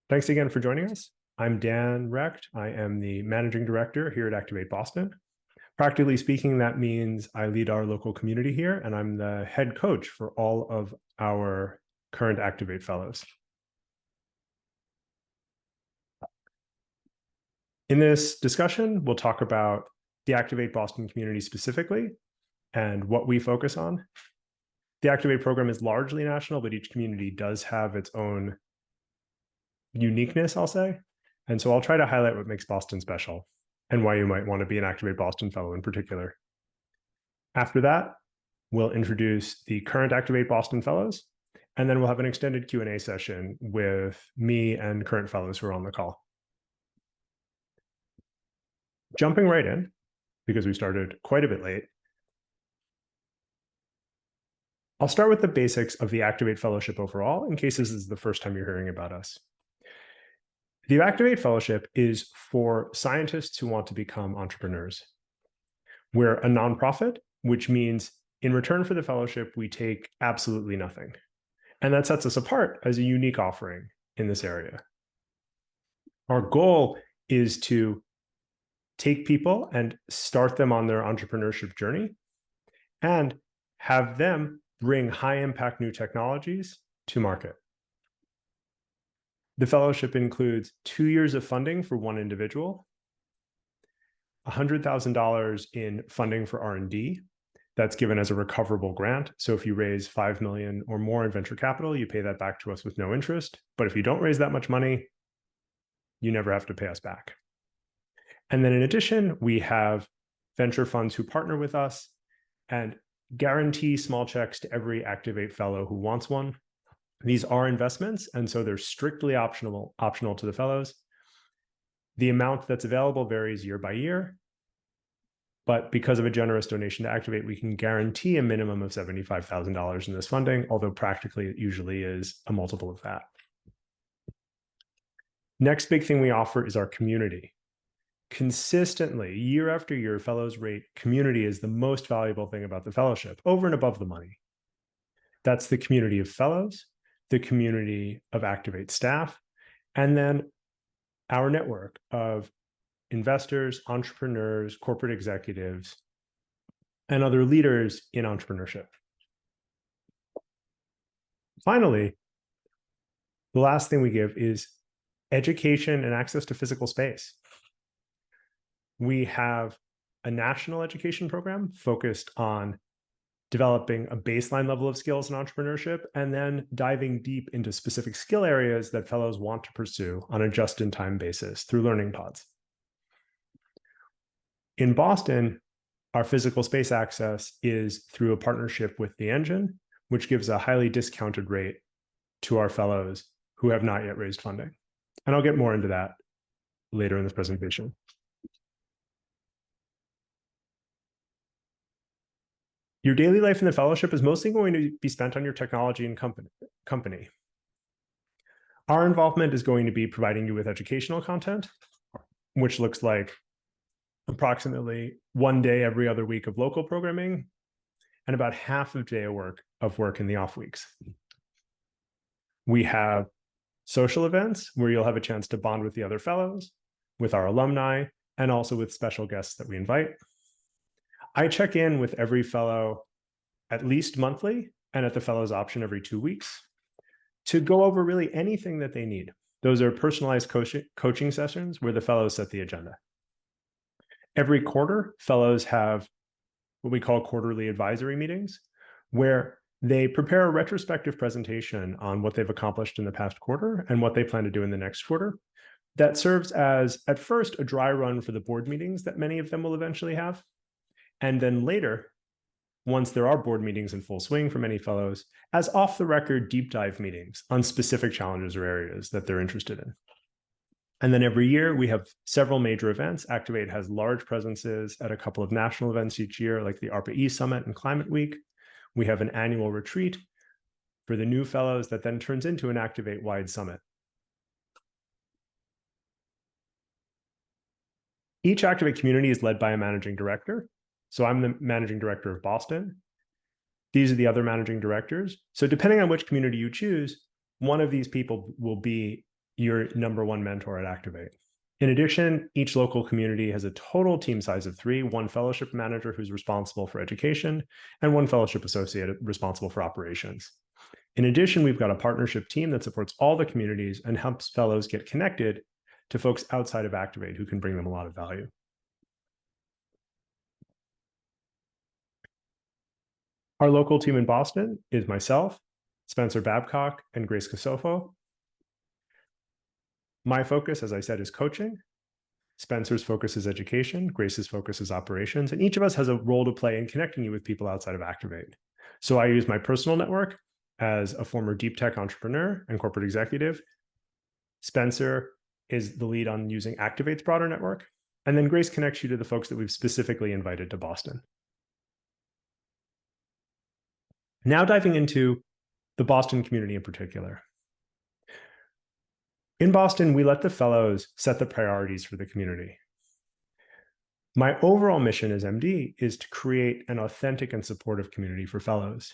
Thanks again for joining us. I'm Dan Recht. I am the managing director here at Activate Boston. Practically speaking, that means I lead our local community here, and I'm the head coach for all of our current Activate fellows. In this discussion, we'll talk about the Activate Boston community specifically and what we focus on. The Activate program is largely national, but each community does have its own uniqueness, I'll say. And so I'll try to highlight what makes Boston special and why you might want to be an Activate Boston fellow in particular. After that, we'll introduce the current Activate Boston fellows, and then we'll have an extended Q&A session with me and current fellows who are on the call. Jumping right in, because we started quite a bit late, I'll start with the basics of the Activate Fellowship overall, in case this is the first time you're hearing about us. The Activate Fellowship is for scientists who want to become entrepreneurs. We're a nonprofit, which means in return for the fellowship, we take absolutely nothing. And that sets us apart as a unique offering in this area. Our goal is to take people and start them on their entrepreneurship journey and have them bring high-impact new technologies to market. The fellowship includes 2 years of funding for one individual, $100,000 in funding for R&D. That's given as a recoverable grant. So if you raise $5 million or more in venture capital, you pay that back to us with no interest. But if you don't raise that much money, you never have to pay us back. And then in addition, we have venture funds who partner with us and guarantee small checks to every Activate fellow who wants one. These are investments, and so they're strictly optional to the fellows. The amount that's available varies year by year, but because of a generous donation to Activate, we can guarantee a minimum of $75,000 in this funding, although practically it usually is a multiple of that. Next big thing we offer is our community. Consistently, year after year, fellows rate community is the most valuable thing about the fellowship, over and above the money. That's the community of fellows, the community of Activate staff, and then our network of investors, entrepreneurs, corporate executives, and other leaders in entrepreneurship. Finally, the last thing we give is education and access to physical space. We have a national education program focused on developing a baseline level of skills in entrepreneurship, and then diving deep into specific skill areas that fellows want to pursue on a just-in-time basis through learning pods. In Boston, our physical space access is through a partnership with the Engine, which gives a highly discounted rate to our fellows who have not yet raised funding. And I'll get more into that later in this presentation. Your daily life in the fellowship is mostly going to be spent on your technology and company. Our involvement is going to be providing you with educational content, which looks like approximately 1 day every other week of local programming and about half a day of work in the off weeks. We have social events where you'll have a chance to bond with the other fellows, with our alumni, and also with special guests that we invite. I check in with every fellow at least monthly, and at the fellows option every 2 weeks, to go over really anything that they need. Those are personalized coaching sessions where the fellows set the agenda. Every quarter, fellows have what we call quarterly advisory meetings, where they prepare a retrospective presentation on what they've accomplished in the past quarter and what they plan to do in the next quarter. That serves as, at first, a dry run for the board meetings that many of them will eventually have. And then later, once there are board meetings in full swing for many fellows, as off-the-record deep dive meetings on specific challenges or areas that they're interested in. And then every year, we have several major events. Activate has large presences at a couple of national events each year, like the ARPA-E Summit and Climate Week. We have an annual retreat for the new fellows that then turns into an Activate-wide summit. Each Activate community is led by a managing director. So I'm the managing director of Boston. These are the other managing directors. So depending on which community you choose, one of these people will be your #1 mentor at Activate. In addition, each local community has a total team size of 3, 1 fellowship manager who's responsible for education, and 1 fellowship associate responsible for operations. In addition, we've got a partnership team that supports all the communities and helps fellows get connected to folks outside of Activate who can bring them a lot of value. Our local team in Boston is myself, Spencer Babcock, and Grace Casofo. My focus, as I said, is coaching. Spencer's focus is education. Grace's focus is operations. And each of us has a role to play in connecting you with people outside of Activate. So I use my personal network as a former deep tech entrepreneur and corporate executive. Spencer is the lead on using Activate's broader network. And then Grace connects you to the folks that we've specifically invited to Boston. Now diving into the Boston community in particular. In Boston, we let the fellows set the priorities for the community. My overall mission as MD is to create an authentic and supportive community for fellows.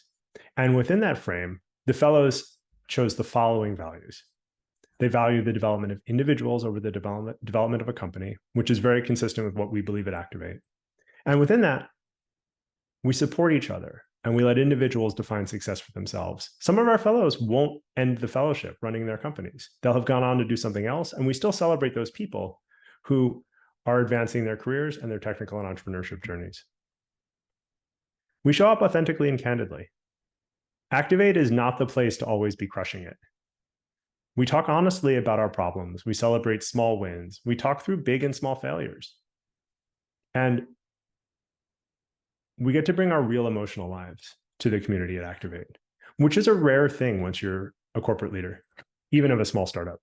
And within that frame, the fellows chose the following values. They value the development of individuals over the development of a company, which is very consistent with what we believe at Activate. And within that, we support each other and we let individuals define success for themselves. Some of our fellows won't end the fellowship running their companies. They'll have gone on to do something else, and we still celebrate those people who are advancing their careers and their technical and entrepreneurship journeys. We show up authentically and candidly. Activate is not the place to always be crushing it. We talk honestly about our problems. We celebrate small wins. We talk through big and small failures. And we get to bring our real emotional lives to the community at Activate, which is a rare thing once you're a corporate leader, even of a small startup.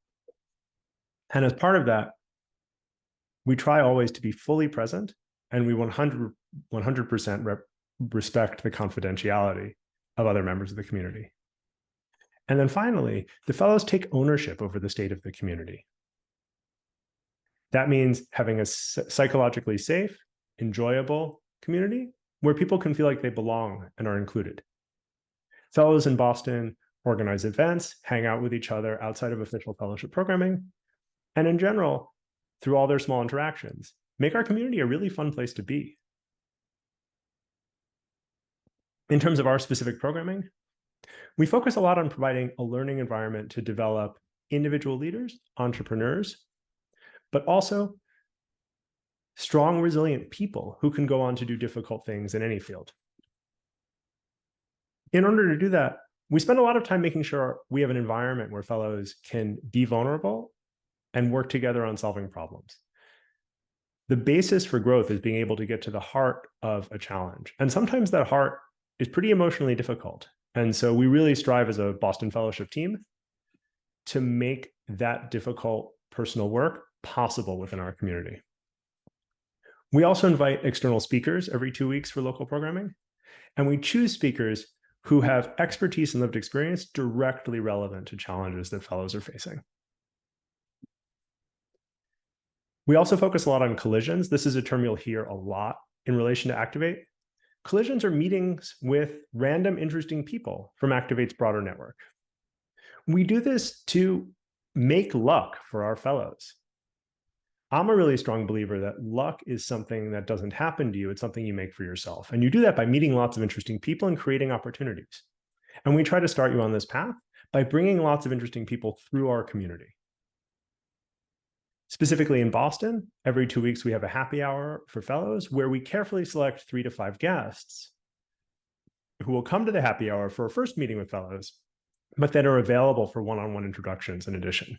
And as part of that, we try always to be fully present, and we 100% respect the confidentiality of other members of the community. And then finally, the fellows take ownership over the state of the community. That means having a psychologically safe, enjoyable community where people can feel like they belong and are included. Fellows in Boston organize events, hang out with each other outside of official fellowship programming, and in general, through all their small interactions, make our community a really fun place to be. In terms of our specific programming, we focus a lot on providing a learning environment to develop individual leaders, entrepreneurs, but also strong, resilient people who can go on to do difficult things in any field. In order to do that, we spend a lot of time making sure we have an environment where fellows can be vulnerable and work together on solving problems. The basis for growth is being able to get to the heart of a challenge. And sometimes that heart is pretty emotionally difficult. And so we really strive as a Boston Fellowship team to make that difficult personal work possible within our community. We also invite external speakers every 2 weeks for local programming, and we choose speakers who have expertise and lived experience directly relevant to challenges that fellows are facing. We also focus a lot on collisions. This is a term you'll hear a lot in relation to Activate. Collisions are meetings with random interesting people from Activate's broader network. We do this to make luck for our fellows. I'm a really strong believer that luck is something that doesn't happen to you. It's something you make for yourself. And you do that by meeting lots of interesting people and creating opportunities. And we try to start you on this path by bringing lots of interesting people through our community. Specifically in Boston, every 2 weeks, we have a happy hour for fellows where we carefully select 3 to 5 guests who will come to the happy hour for a first meeting with fellows, but that are available for one-on-one introductions in addition.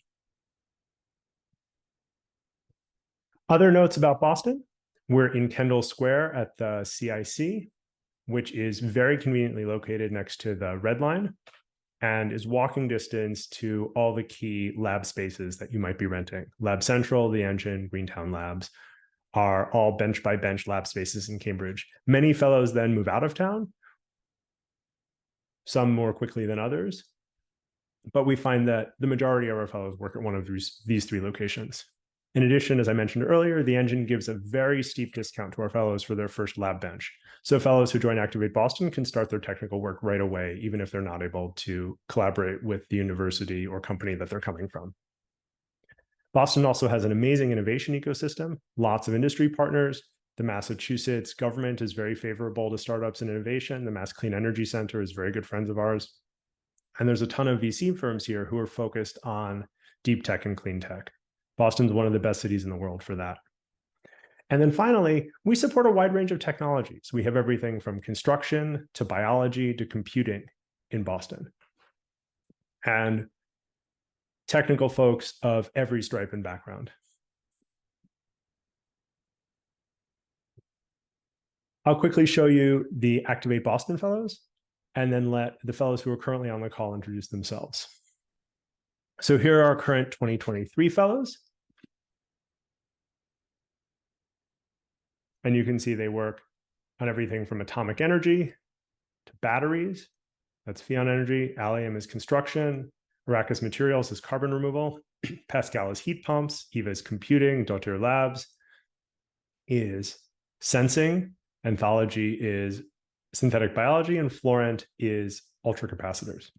Other notes about Boston, we're in Kendall Square at the CIC, which is very conveniently located next to the Red Line and is walking distance to all the key lab spaces that you might be renting. Lab Central, the Engine, Greentown Labs are all bench-by-bench lab spaces in Cambridge. Many fellows then move out of town, some more quickly than others, but we find that the majority of our fellows work at one of these 3 locations. In addition, as I mentioned earlier, the Engine gives a very steep discount to our fellows for their first lab bench. So fellows who join Activate Boston can start their technical work right away, even if they're not able to collaborate with the university or company that they're coming from. Boston also has an amazing innovation ecosystem, lots of industry partners. The Massachusetts government is very favorable to startups and innovation. The Mass Clean Energy Center is very good friends of ours. And there's a ton of VC firms here who are focused on deep tech and clean tech. Boston's one of the best cities in the world for that. And then finally, we support a wide range of technologies. We have everything from construction to biology to computing in Boston. And technical folks of every stripe and background. I'll quickly show you the Activate Boston Fellows, and then let the fellows who are currently on the call introduce themselves. So here are our current 2023 fellows. And you can see they work on everything from atomic energy to batteries. That's Fion Energy. Allium is construction. Arrakis Materials is carbon removal. Pascal is heat pumps. Eva is computing. Dotter Labs is sensing. Anthology is synthetic biology. And Florent is ultracapacitors.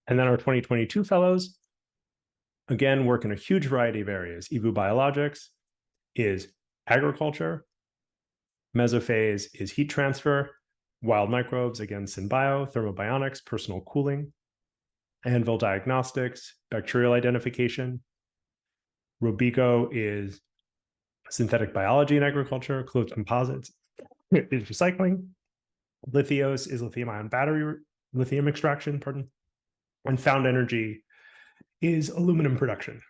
And then our 2022 fellows, again, work in a huge variety of areas. EVU Biologics is agriculture. Mesophase is heat transfer. Wild microbes, again, synbio, thermobionics, personal cooling. Anvil Diagnostics, bacterial identification. Robico is synthetic biology and agriculture. Closed composites is recycling. Lithios is lithium-ion battery, lithium extraction, pardon. And Found Energy is aluminum production.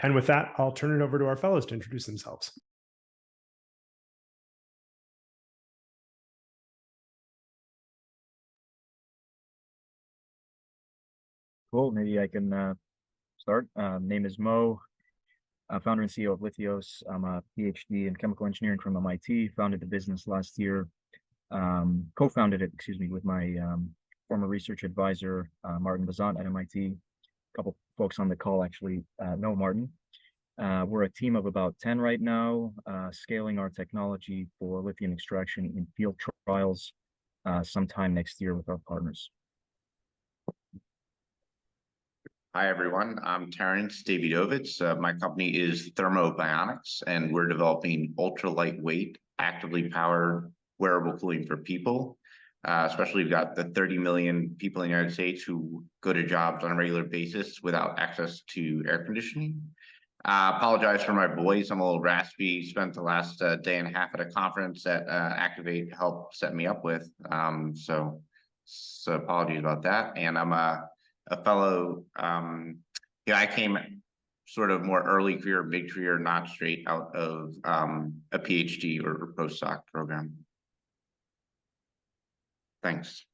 And with that, I'll turn it over to our fellows to introduce themselves. Cool. Maybe I can start. Name is Mo, founder and CEO of Lithios. I'm a PhD in chemical engineering from MIT. Founded the business last year. Co-founded it, with my former research advisor, Martin Bazant at MIT. A couple folks on the call actually know Martin. We're a team of about 10 right now, scaling our technology for lithium extraction in field trials sometime next year with our partners. Hi, everyone. I'm Terrence Davidovich. My company is Thermobionics, and we're developing ultra lightweight, actively powered wearable cooling for people. Especially, we've got the 30 million people in the United States who go to jobs on a regular basis without access to air conditioning. Apologize for my voice. I'm a little raspy. Spent the last day and a half at a conference that Activate helped set me up with. So apologies about that. And I'm a fellow, I came sort of more early career, mid career, not straight out of a PhD or postdoc program. Thanks.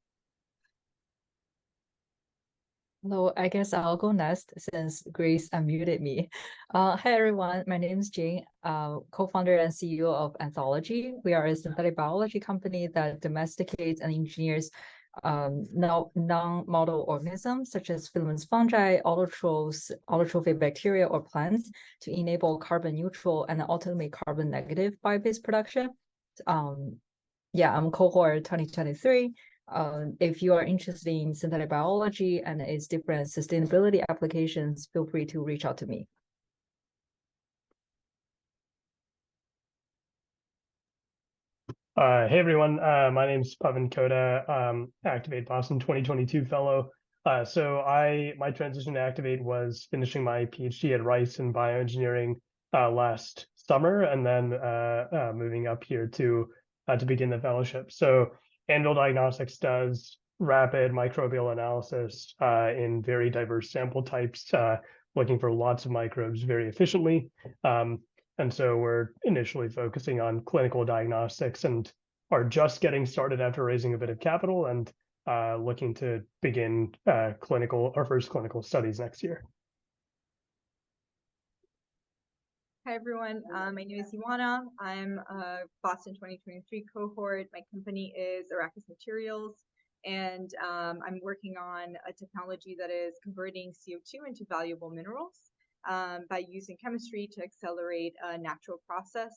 Hello, I guess I'll go next since Grace unmuted me. Hi, everyone. My name is Jane, co-founder and CEO of Anthology. We are a synthetic biology company that domesticates and engineers non-model organisms such as filaments fungi, autotrophic bacteria, or plants to enable carbon neutral and ultimately carbon negative bio-based production. I'm cohort 2023. If you are interested in synthetic biology and its different sustainability applications, feel free to reach out to me. Hey everyone, my name is Pavan Koda, Activate Boston 2022 fellow. My transition to Activate was finishing my PhD at Rice in bioengineering last summer, and then moving up here to begin the fellowship. So Anvil Diagnostics does rapid microbial analysis in very diverse sample types, looking for lots of microbes very efficiently. And so we're initially focusing on clinical diagnostics and are just getting started after raising a bit of capital and looking to begin our first clinical studies next year. Hi, everyone. My name is Ioana. I'm a Boston 2023 cohort. My company is Arrakis Materials, and I'm working on a technology that is converting CO2 into valuable minerals by using chemistry to accelerate a natural process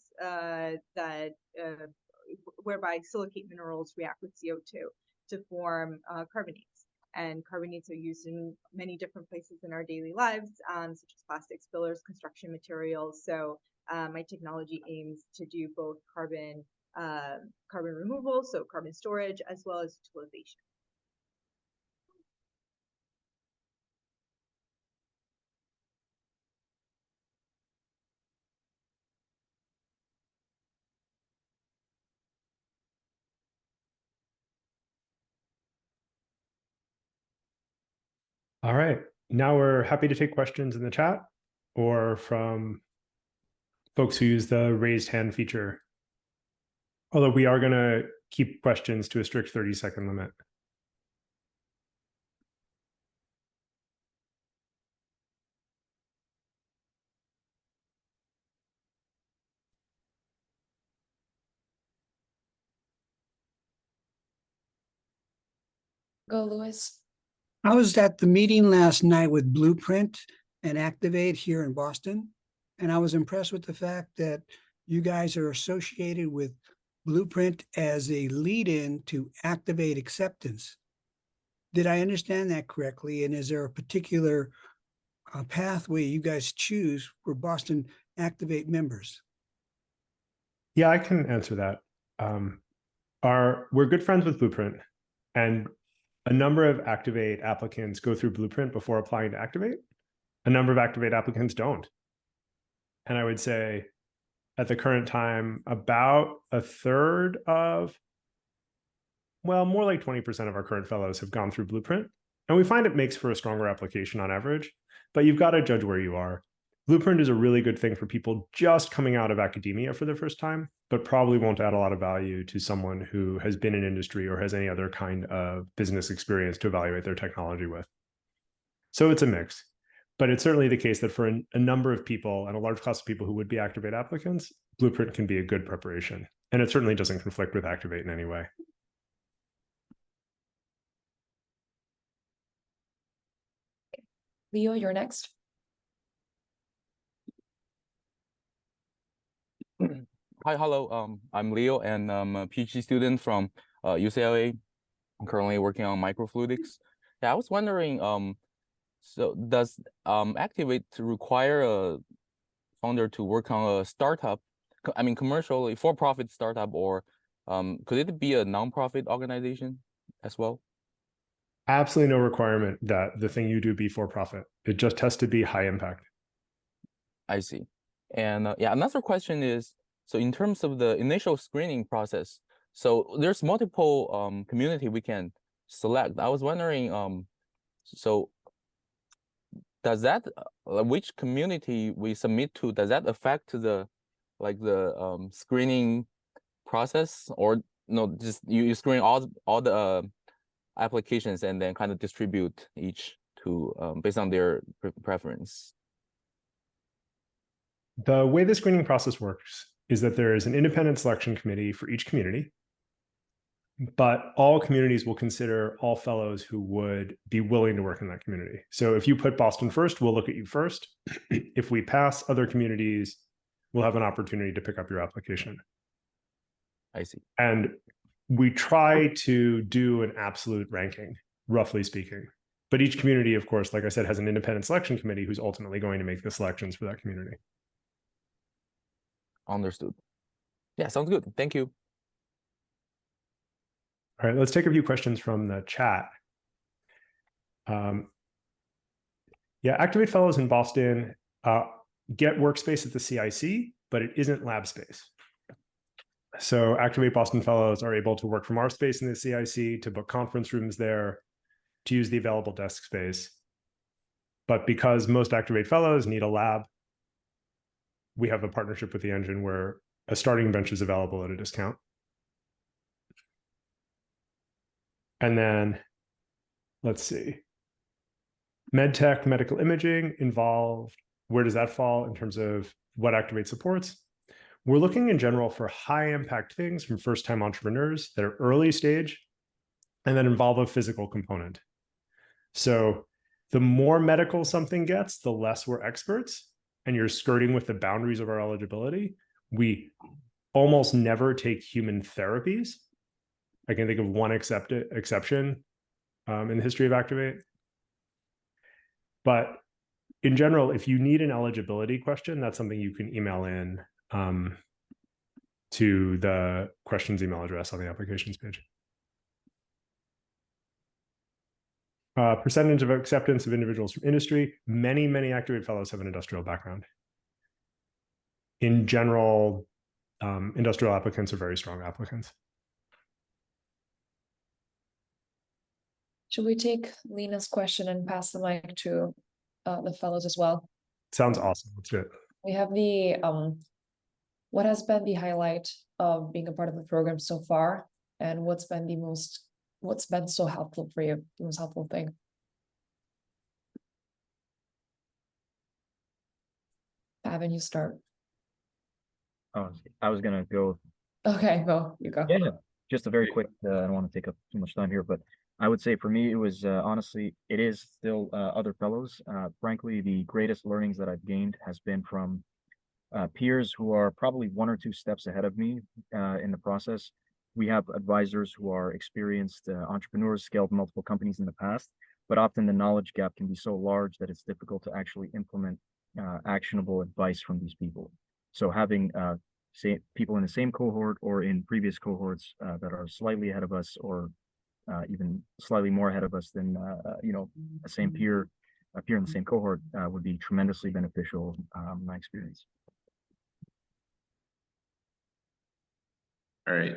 whereby silicate minerals react with CO2 to form carbonates. And carbonates are used in many different places in our daily lives, such as plastics, fillers, construction materials. So my technology aims to do both carbon removal, so carbon storage, as well as utilization. All right. Now we're happy to take questions in the chat or from folks who use the raised hand feature. Although we are going to keep questions to a strict 30-second limit. Go, Lewis. I was at the meeting last night with Blueprint and Activate here in Boston, and I was impressed with the fact that you guys are associated with Blueprint as a lead-in to Activate acceptance. Did I understand that correctly? And is there a particular pathway you guys choose for Boston Activate members? Yeah, I can answer that. We're good friends with Blueprint, and a number of Activate applicants go through Blueprint before applying to Activate. A number of Activate applicants don't. And I would say at the current time, about a third of, well, more like 20% of our current fellows have gone through Blueprint. And we find it makes for a stronger application on average, but you've got to judge where you are. Blueprint is a really good thing for people just coming out of academia for the first time, but probably won't add a lot of value to someone who has been in industry or has any other kind of business experience to evaluate their technology with. So it's a mix, but it's certainly the case that for a number of people and a large class of people who would be Activate applicants, Blueprint can be a good preparation. And it certainly doesn't conflict with Activate in any way. Leo, you're next. Hi, hello. I'm Leo, and I'm a PhD student from UCLA. I'm currently working on microfluidics. Yeah, I was wondering, so does Activate require a founder to work on a startup? I mean, commercially for-profit startup, or could it be a nonprofit organization as well? Absolutely no requirement that the thing you do be for profit. It just has to be high impact. I see. And yeah, another question is, so in terms of the initial screening process, so there's multiple community we can select. I was wondering, so does that which community we submit to, does that affect the screening process, or no, just you screen all the applications and then kind of distribute each to based on their preference? The way the screening process works is that there is an independent selection committee for each community, but all communities will consider all fellows who would be willing to work in that community. So if you put Boston first, we'll look at you first. If we pass other communities, we'll have an opportunity to pick up your application. I see. And we try to do an absolute ranking, roughly speaking. But each community, of course, like I said, has an independent selection committee who's ultimately going to make the selections for that community. Understood. Yeah, sounds good. Thank you. All right, let's take a few questions from the chat. Yeah, Activate Fellows in Boston get workspace at the CIC, but it isn't lab space. So Activate Boston Fellows are able to work from our space in the CIC, to book conference rooms there, to use the available desk space. But because most Activate Fellows need a lab, we have a partnership with the Engine where a starting bench is available at a discount. And then, let's see, MedTech, medical imaging involved. Where does that fall in terms of what Activate supports? We're looking in general for high impact things from first-time entrepreneurs that are early stage and that involve a physical component. So the more medical something gets, the less we're experts, and you're skirting with the boundaries of our eligibility. We almost never take human therapies. I can think of one exception, in the history of Activate. But in general, if you need an eligibility question, that's something you can email in to the questions email address on the applications page. Percentage of acceptance of individuals from industry. Many Activate fellows have an industrial background. In general, industrial applicants are very strong applicants. Should we take Lena's question and pass the mic to the fellows as well? Sounds awesome. Let's do it. We have the what has been the highlight of being a part of the program so far, and what's been so helpful for you, the most helpful thing? Pavan, you start. Oh, I was gonna go. Okay, go, you go. Yeah, just a very quick, I don't want to take up too much time here, but I would say for me, it was honestly, it is still other fellows. Frankly, the greatest learnings that I've gained has been from peers who are probably 1 or 2 steps ahead of me in the process. We have advisors who are experienced entrepreneurs, scaled multiple companies in the past, but often the knowledge gap can be so large that it's difficult to actually implement actionable advice from these people. So having people in the same cohort or in previous cohorts that are slightly ahead of us, or even slightly more ahead of us than a same peer, a peer in the same cohort would be tremendously beneficial in my experience. All right.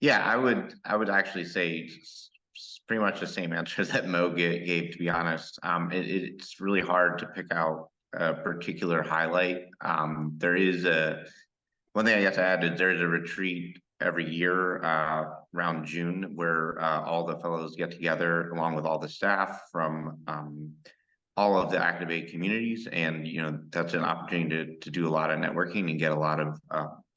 Yeah, I would actually say pretty much the same answer that Mo gave, to be honest. It's really hard to pick out a particular highlight. There is one thing I got to add is there's a retreat every year around June where all the fellows get together along with all the staff from all of the Activate communities, and that's an opportunity to do a lot of networking and get a lot of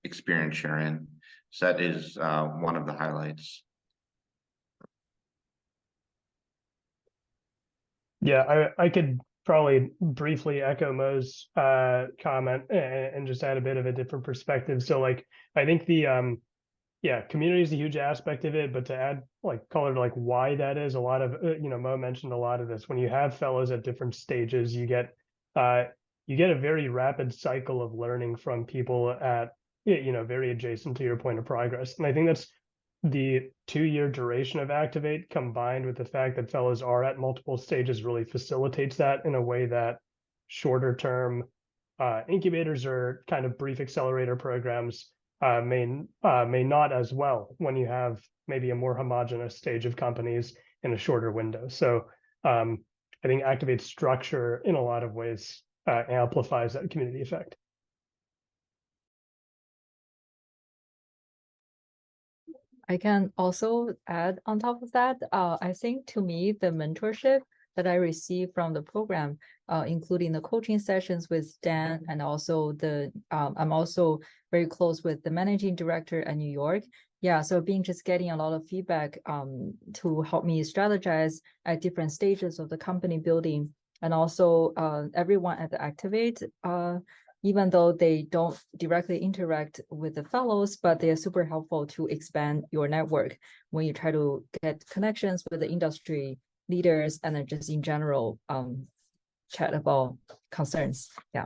experience sharing. So that is one of the highlights. Yeah, I could probably briefly echo Mo's comment and just add a bit of a different perspective. So like, I think the community is a huge aspect of it, but to add like color to like why that is, a lot of Mo mentioned a lot of this. When you have fellows at different stages, you get a very rapid cycle of learning from people at very adjacent to your point of progress. And I think that's the 2-year duration of Activate, combined with the fact that fellows are at multiple stages, really facilitates that in a way that shorter term incubators or kind of brief accelerator programs may not as well, when you have maybe a more homogeneous stage of companies in a shorter window. So I think Activate structure in a lot of ways amplifies that community effect. I can also add on top of that, I think to me, the mentorship that I received from the program, including the coaching sessions with Dan, and also I'm also very close with the managing director at New York. Yeah, so getting a lot of feedback to help me strategize at different stages of the company building, and also everyone at the Activate, even though they don't directly interact with the fellows, but they are super helpful to expand your network when you try to get connections with the industry leaders, and then just in general chat about concerns. Yeah.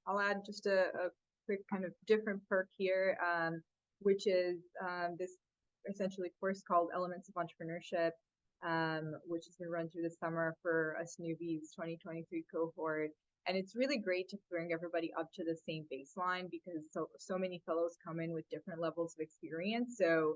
I'll add just a quick kind of different perk here, which is this essentially course called Elements of Entrepreneurship, which has been run through the summer for us newbies 2023 cohort. And it's really great to bring everybody up to the same baseline, because so many fellows come in with different levels of experience. So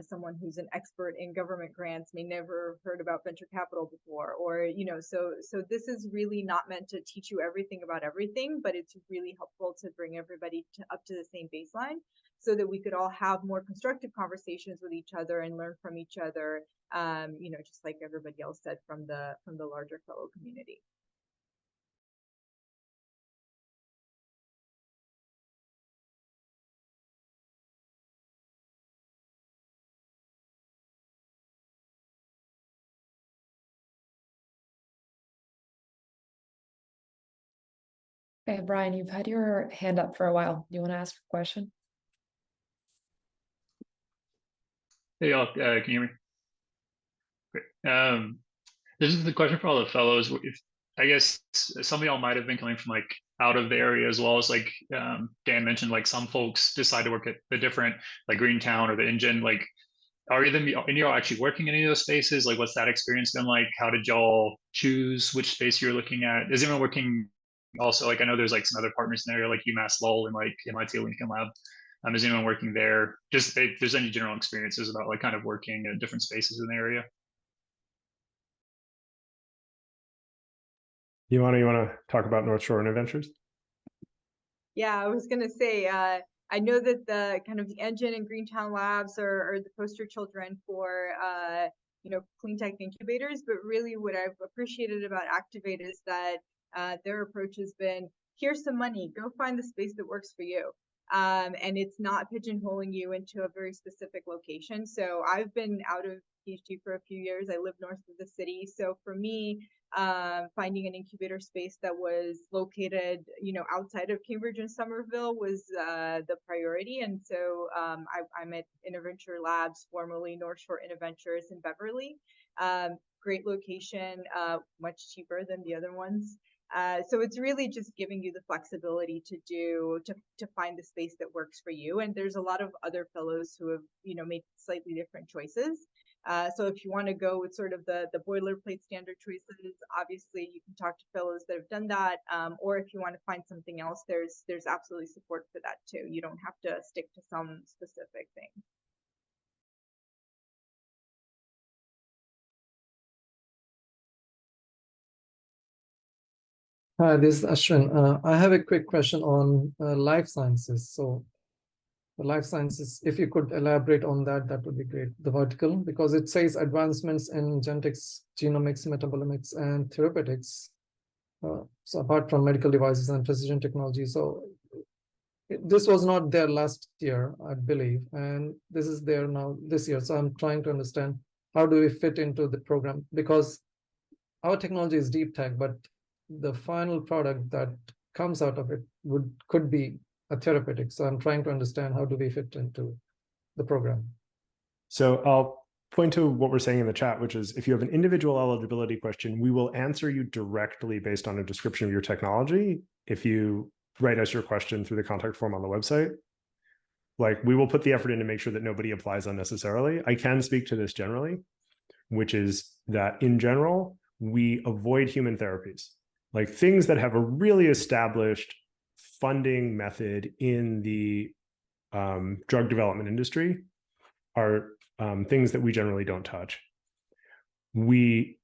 someone who's an expert in government grants may never have heard about venture capital before, or so this is really not meant to teach you everything about everything, but it's really helpful to bring everybody up to the same baseline, so that we could all have more constructive conversations with each other and learn from each other, just like everybody else said from the larger fellow community. Okay, Brian, you've had your hand up for a while. Do you want to ask a question? Hey y'all, can you hear me? Great. This is the question for all the fellows. If I guess some of y'all might have been coming from like out of the area as well as like Dan mentioned, like some folks decide to work at the different like Greentown or the Engine. Like, are you y'all actually working in any of those spaces? Like, what's that experience been like? How did y'all choose which space you're looking at? Is anyone working also? Like, I know there's like some other partners in the area, like UMass Lowell and like MIT Lincoln Lab. Is anyone working there? Just if there's any general experiences about like kind of working at different spaces in the area. You want to talk about North Shore Interventures? Yeah, I was gonna say, I know that the kind of the Engine and Greentown Labs are the poster children for clean tech incubators, but really what I've appreciated about Activate is that their approach has been, here's some money, go find the space that works for you. And it's not pigeonholing you into a very specific location. So I've been out of PhD for a few years. I live north of the city. So for me, finding an incubator space that was located, outside of Cambridge and Somerville was the priority. And so I'm at Interventure Labs, formerly North Shore Interventures in Beverly. Great location, much cheaper than the other ones. So it's really just giving you the flexibility to find the space that works for you. And there's a lot of other fellows who have, made slightly different choices. So if you want to go with sort of the boilerplate standard choices, obviously you can talk to fellows that have done that. Or if you want to find something else, there's absolutely support for that too. You don't have to stick to some specific thing. Hi, this is Ashwin. I have a quick question on life sciences. So the life sciences, if you could elaborate on that, that would be great. The vertical, because it says advancements in genetics, genomics, metabolomics, and therapeutics. So apart from medical devices and precision technology. So this was not there last year, I believe, and this is there now this year. So I'm trying to understand how do we fit into the program, because our technology is deep tech, but the final product that comes out of it could be a therapeutic. So I'm trying to understand how do we fit into the program. So I'll point to what we're saying in the chat, which is if you have an individual eligibility question, we will answer you directly based on a description of your technology. If you write us your question through the contact form on the website, like we will put the effort in to make sure that nobody applies unnecessarily. I can speak to this generally, which is that in general, we avoid human therapies. Like things that have a really established funding method in the drug development industry are things that we generally don't touch. We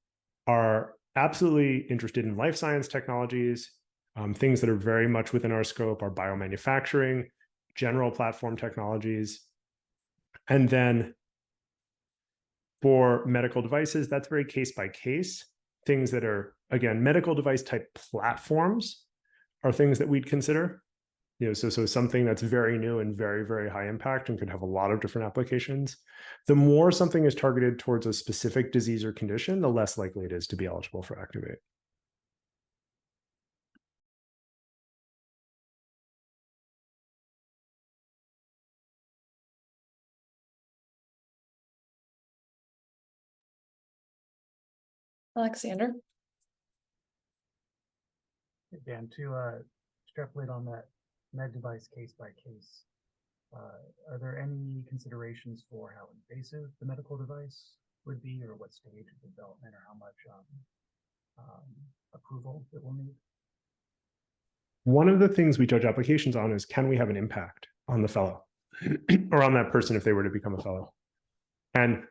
are absolutely interested in life science technologies. Things that are very much within our scope are biomanufacturing, general platform technologies. And then for medical devices, that's very case by case. Things that are, again, medical device type platforms are things that we'd consider. So something that's very new and very, very high impact and could have a lot of different applications. The more something is targeted towards a specific disease or condition, the less likely it is to be eligible for Activate. Alexander? Dan, to extrapolate on that med device case by case, are there any considerations for how invasive the medical device would be, or what stage of development, or how much approval it will need? One of the things we judge applications on is, can we have an impact on the fellow or on that person if they were to become a fellow? And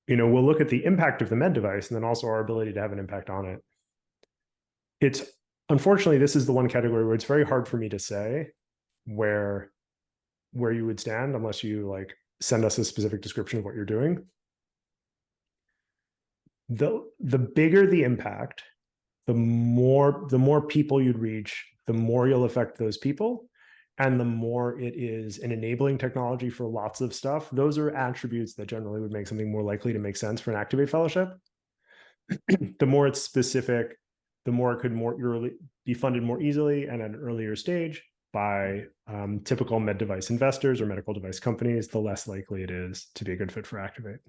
we'll look at the impact of the med device and then also our ability to have an impact on it. It's unfortunately, this is the one category where it's very hard for me to say where you would stand unless you like send us a specific description of what you're doing. The bigger the impact, the more people you'd reach, the more you'll affect those people, and the more it is an enabling technology for lots of stuff. Those are attributes that generally would make something more likely to make sense for an Activate fellowship. The more it's specific, the more it could be funded more easily and at an earlier stage. by typical med device investors or medical device companies, the less likely it is to be a good fit for Activate.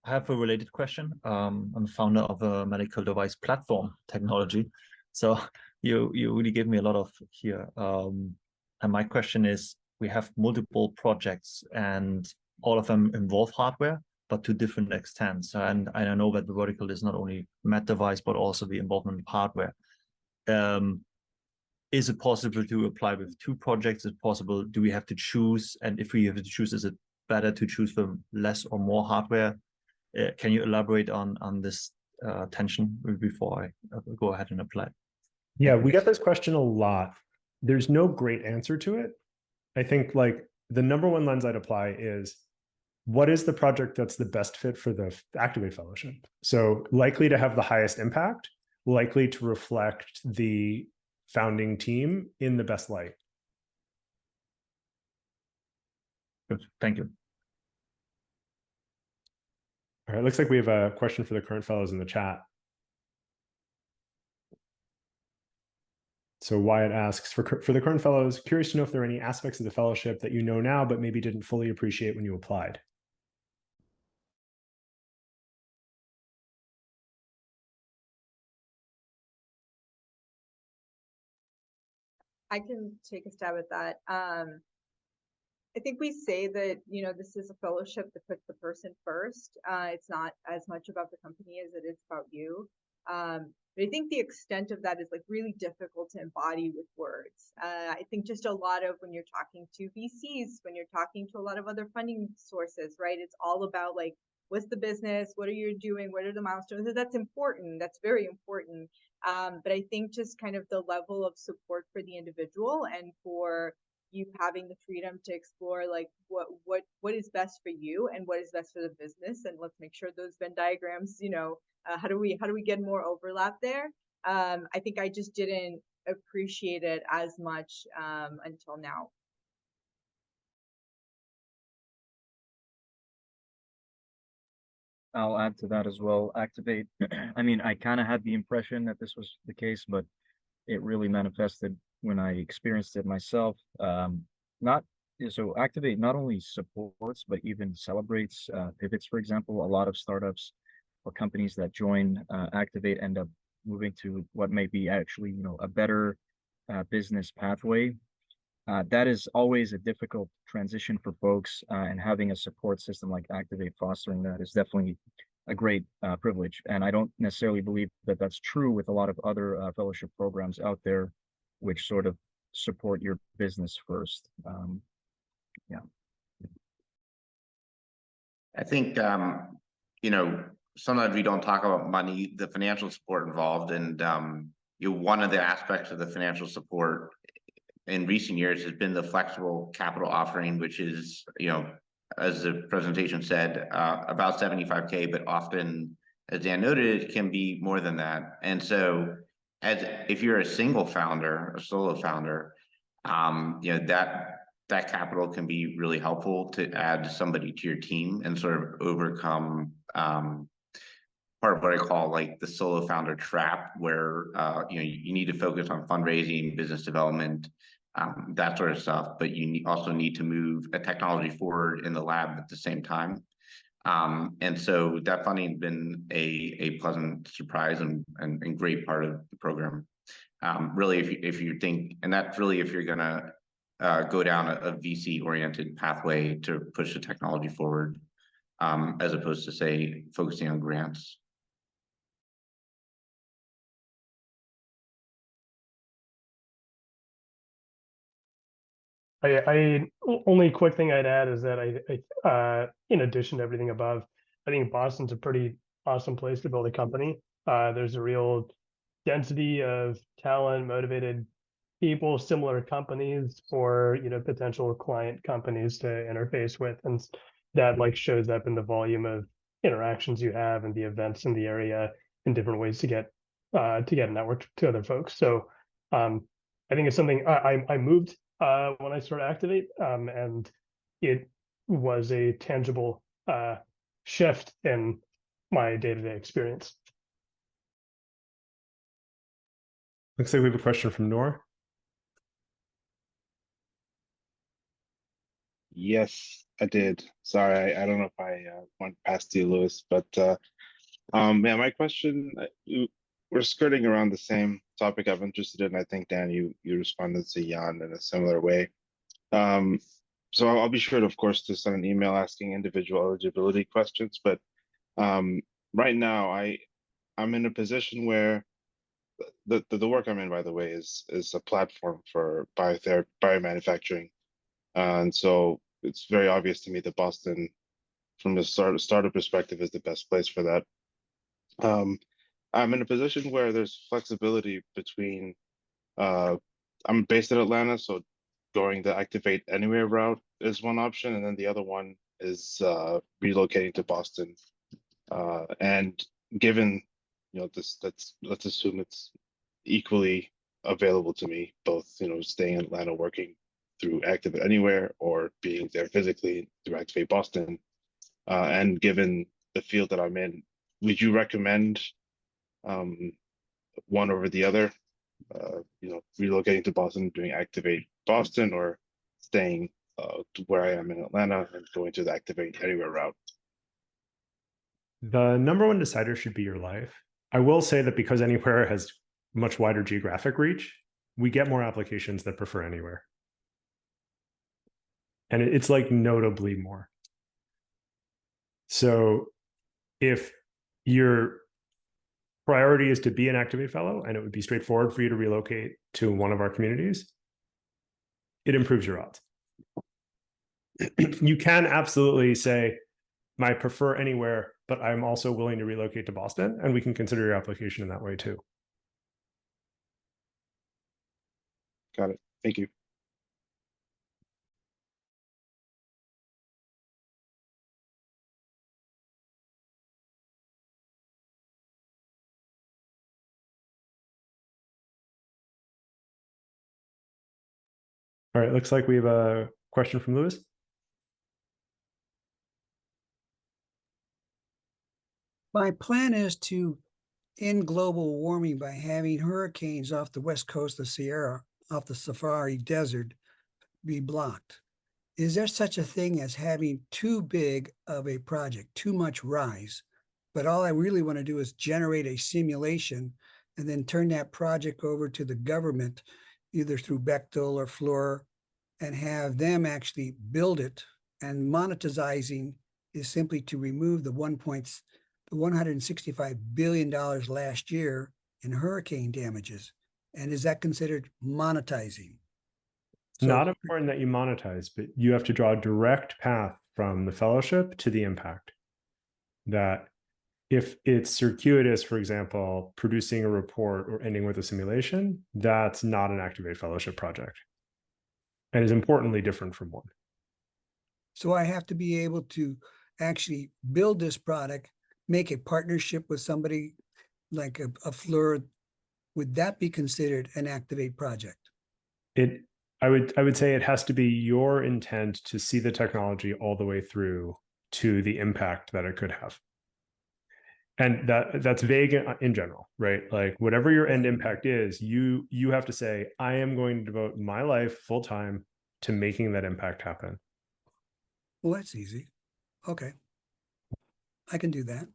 I have a related question. I'm the founder of a medical device platform technology. So you really gave me a lot of here. And my question is, we have multiple projects and all of them involve hardware, but to different extents. And I know that the vertical is not only med device, but also the involvement of hardware. Is it possible to apply with two projects? Is it possible? Do we have to choose? And if we have to choose, is it better to choose from less or more hardware? Can you elaborate on this tension before I go ahead and apply? Yeah, we get this question a lot. There's no great answer to it. I think like the number one lens I'd apply is, what is the project that's the best fit for the Activate Fellowship? So likely to have the highest impact, likely to reflect the founding team in the best light. Good, thank you. All right, looks like we have a question for the current fellows in the chat. So Wyatt asks, for the current fellows, curious to know if there are any aspects of the fellowship that you know now, but maybe didn't fully appreciate when you applied. I can take a stab at that. I think we say that, you know, this is a fellowship that puts the person first. It's not as much about the company as it is about you. But I think the extent of that is like really difficult to embody with words. I think just a lot of when you're talking to VCs, when you're talking to a lot of other funding sources, right? It's all about like, what's the business? What are you doing? What are the milestones? That's important. That's very important. But I think just kind of the level of support for the individual and for you having the freedom to explore like what is best for you and what is best for the business, and let's make sure those Venn diagrams, you know, how do we get more overlap there? I think I just didn't appreciate it as much until now. I'll add to that as well. Activate. I mean, I kind of had the impression that this was the case, but it really manifested when I experienced it myself. Not so Activate not only supports but even celebrates pivots. For example, a lot of startups or companies that join Activate end up moving to what may be actually, you know, a better business pathway. That is always a difficult transition for folks, and having a support system like Activate fostering that is definitely a great privilege. And I don't necessarily believe that that's true with a lot of other fellowship programs out there, which sort of support your business first. Yeah. I think, you know, sometimes we don't talk about money, the financial support involved, and one of the aspects of the financial support in recent years has been the flexible capital offering, which is, you know, as the presentation said, about 75K, but often, as Dan noted, it can be more than that. And so, if you're a single founder, a solo founder, you know, that capital can be really helpful to add somebody to your team and sort of overcome part of what I call like the solo founder trap, where you know, you need to focus on fundraising, business development, that sort of stuff, but you also need to move a technology forward in the lab at the same time. And so that funding has been a pleasant surprise and great part of the program. Really, if you think, and that's really if you're gonna go down a VC oriented pathway to push the technology forward, as opposed to say focusing on grants. Only quick thing I'd add is that I in addition to everything above, I think Boston's a pretty awesome place to build a company. There's a real density of talent, motivated people, similar companies, or, you know, potential client companies to interface with, and that like shows up in the volume of interactions you have and the events in the area in different ways to get networked to other folks. So I think it's something I moved when I started Activate, and it was a tangible shift in my day-to-day experience. Looks like we have a question from Noor. Yes, I did. Sorry, I don't know if I went past you, Lewis, but yeah, my question, we're skirting around the same topic I'm interested in. I think, Dan, you responded to Jan in a similar way. So I'll be sure to, of course, to send an email asking individual eligibility questions, but right now I'm in a position where the work I'm in, by the way, is a platform for biomanufacturing. And so it's very obvious to me that Boston, from a startup perspective, is the best place for that. I'm in a position where there's flexibility between, I'm based in Atlanta, so going the Activate Anywhere route is one option, and then the other one is relocating to Boston. And given, let's assume it's equally available to me, both, staying in Atlanta, working through Activate Anywhere, or being there physically through Activate Boston. And given the field that I'm in, would you recommend one over the other? Relocating to Boston, doing Activate Boston, or staying to where I am in Atlanta and going to the Activate Anywhere route? The number one decider should be your life. I will say that because Anywhere has much wider geographic reach, we get more applications that prefer Anywhere. And it's like notably more. So if your priority is to be an Activate fellow, and it would be straightforward for you to relocate to one of our communities, it improves your odds. You can absolutely say, I prefer Anywhere, but I'm also willing to relocate to Boston, and we can consider your application in that way too. Got it. Thank you. All right, looks like we have a question from Lewis. My plan is to end global warming by having hurricanes off the west coast of Sierra, off the Safari Desert, be blocked. Is there such a thing as having too big of a project, too much rise? But all I really want to do is generate a simulation and then turn that project over to the government, either through Bechtel or Fluor, and have them actually build it. And monetizing is simply to remove the $165 billion last year in hurricane damages. And is that considered monetizing? So, not important that you monetize, but you have to draw a direct path from the fellowship to the impact. That if it's circuitous, for example, producing a report or ending with a simulation, that's not an Activate Fellowship project, and is importantly different from one. So I have to be able to actually build this product, make a partnership with somebody like a Fluor. Would that be considered an Activate project? I would say it has to be your intent to see the technology all the way through to the impact that it could have. And that's vague in general, right? Like whatever your end impact is, you have to say, I am going to devote my life full time to making that impact happen. Well, that's easy. Okay. I can do that.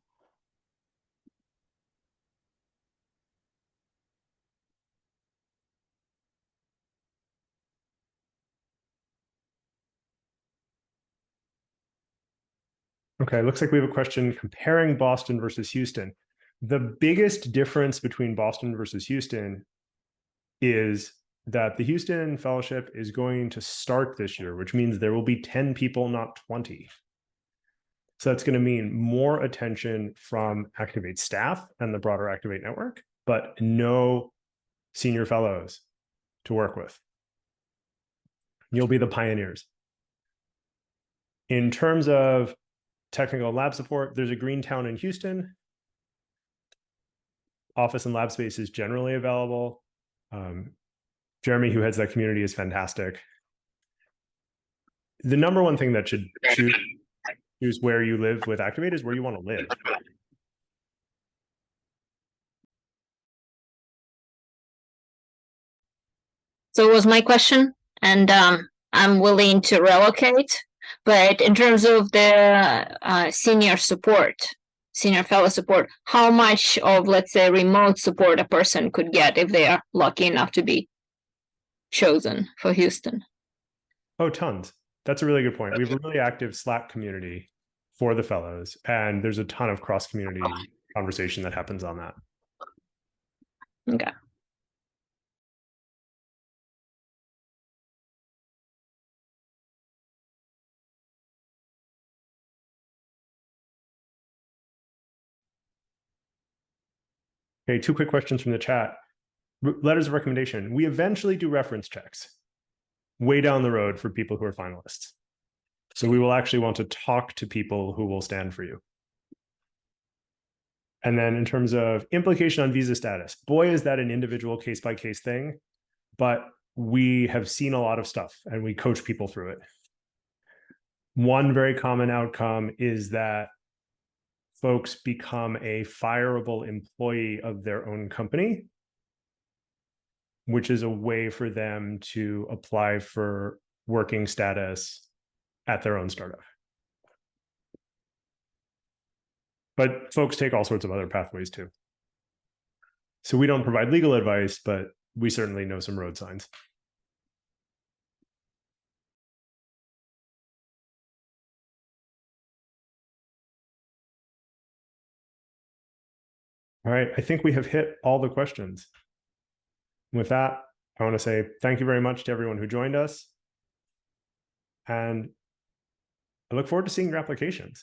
Okay, looks like we have a question comparing Boston versus Houston. The biggest difference between Boston versus Houston is that the Houston Fellowship is going to start this year, which means there will be 10 people, not 20. So that's going to mean more attention from Activate staff and the broader Activate network, but no senior fellows to work with. You'll be the pioneers. In terms of technical lab support, there's a Greentown in Houston. Office and lab space is generally available. Jeremy, who heads that community, is fantastic. The number one thing that should choose where you live with Activate is where you want to live. So was my question, and I'm willing to relocate, but in terms of the senior support, senior fellow support, how much of, let's say, remote support a person could get if they are lucky enough to be chosen for Houston? Oh, tons. That's a really good point. We have a really active Slack community for the fellows, and there's a ton of cross-community conversation that happens on that. Okay. Okay, 2 quick questions from the chat. Letters of recommendation. We eventually do reference checks way down the road for people who are finalists. So we will actually want to talk to people who will stand for you. And then in terms of implication on visa status, boy, is that an individual case-by-case thing, but we have seen a lot of stuff and we coach people through it. One very common outcome is that folks become a fireable employee of their own company, which is a way for them to apply for working status at their own startup. But folks take all sorts of other pathways too. So we don't provide legal advice, but we certainly know some road signs. All right, I think we have hit all the questions. With that, I want to say thank you very much to everyone who joined us. And I look forward to seeing your applications.